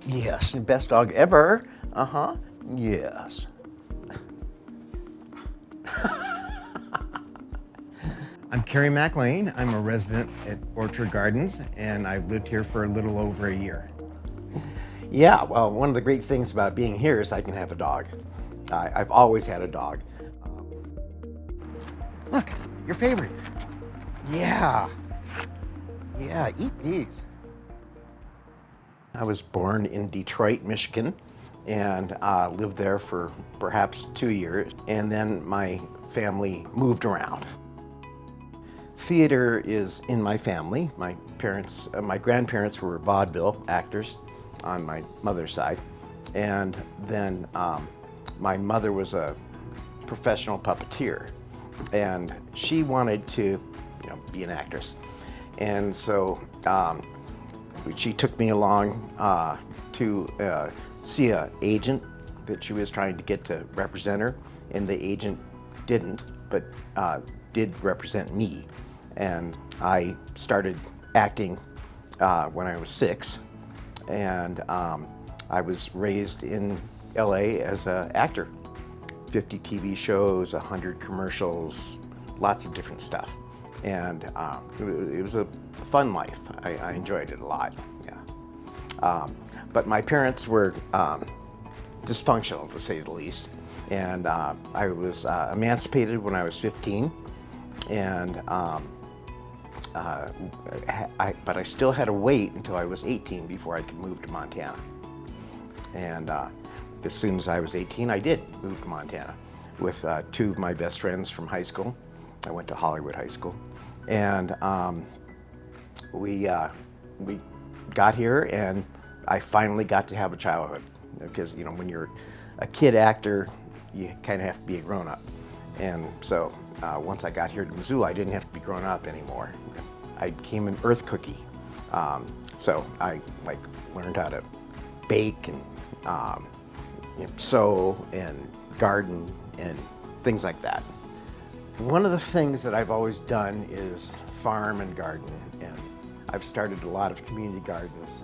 Yes, best dog ever. Yes. I'm Kerry MacLane. I'm a resident at Orchard Gardens, and I've lived here for a little over a year. Yeah, well, one of the great things about being here is I can have a dog. I've always had a dog. Look, your favorite. Yeah, yeah, eat these. I was born in Detroit, Michigan, and lived there for perhaps 2 years, and then my family moved around. Theater is in my family. My parents, my grandparents were vaudeville actors on my mother's side, and then my mother was a professional puppeteer, and she wanted to, be an actress, and so she took me along to see an agent that she was trying to get to represent her, and the agent didn't, but did represent me. And I started acting when I was 6, and I was raised in LA as an actor. 50 TV shows, 100 commercials, lots of different stuff. And it was a fun life. I enjoyed it a lot, yeah. But my parents were dysfunctional, to say the least. And I was emancipated when I was 15. And but I still had to wait until I was 18 before I could move to Montana. And as soon as I was 18, I did move to Montana with 2 of my best friends from high school. I went to Hollywood High School, and we got here, and I finally got to have a childhood, because when you're a kid actor, you kind of have to be a grown-up. And so once I got here to Missoula, I didn't have to be grown up anymore. I became an earth cookie. So I learned how to bake and sew and garden and things like that. One of the things that I've always done is farm and garden, and I've started a lot of community gardens.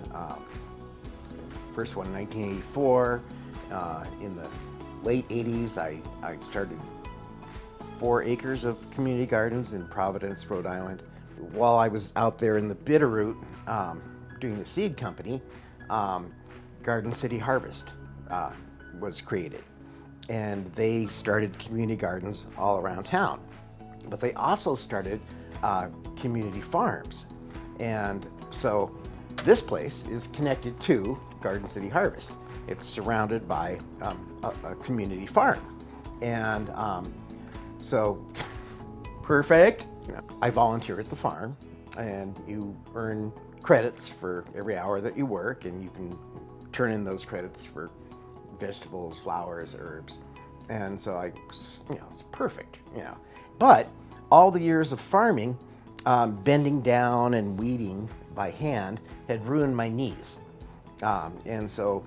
First one in 1984. In the late 80s, I started 4 acres of community gardens in Providence, Rhode Island. While I was out there in the Bitterroot doing the seed company, Garden City Harvest was created. And they started community gardens all around town. But they also started community farms. And so this place is connected to Garden City Harvest. It's surrounded by a community farm. And so, perfect. I volunteer at the farm, and you earn credits for every hour that you work, and you can turn in those credits for vegetables, flowers, herbs. And so it's perfect, But all the years of farming, bending down and weeding by hand had ruined my knees. And so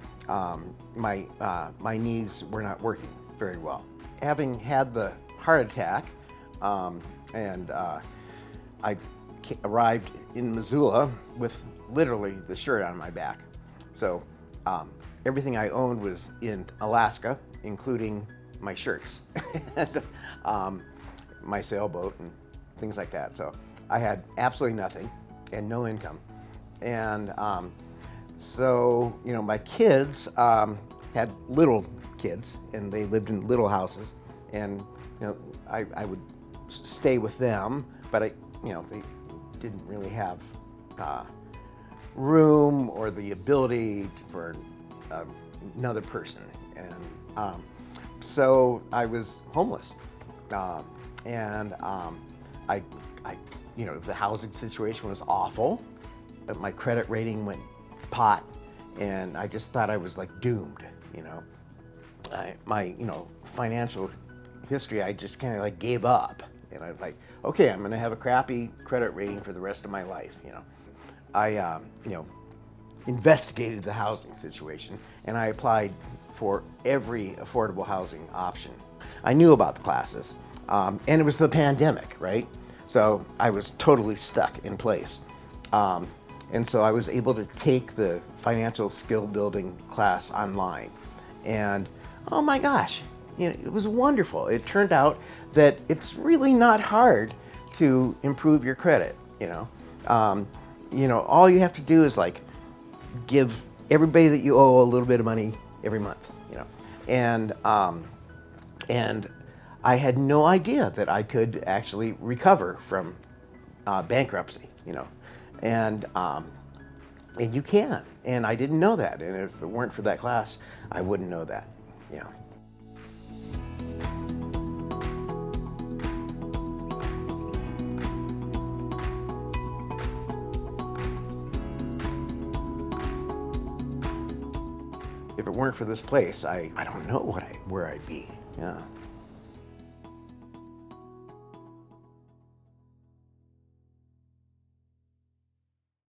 my knees were not working very well. Having had the heart attack, and I arrived in Missoula with literally the shirt on my back. So everything I owned was in Alaska, including my shirts, and, my sailboat and things like that. So I had absolutely nothing and no income. And so my kids had little kids, and they lived in little houses, and I would stay with them, but they didn't really have room or the ability for another person, and so I was homeless, and the housing situation was awful, but my credit rating went pot, and I just thought I was doomed, my financial history, I just kind of gave up, and I was like, okay, I'm gonna have a crappy credit rating for the rest of my life. I investigated the housing situation, and I applied for every affordable housing option. I knew about the classes, and it was the pandemic, right? So I was totally stuck in place. And so I was able to take the financial skill building class online. And oh my gosh, it was wonderful. It turned out that it's really not hard to improve your credit. All you have to do is like give everybody that you owe a little bit of money every month. And I had no idea that I could actually recover from bankruptcy. And you can. And I didn't know that. And if it weren't for that class, I wouldn't know that. If it weren't for this place, I don't know where I'd be. Yeah.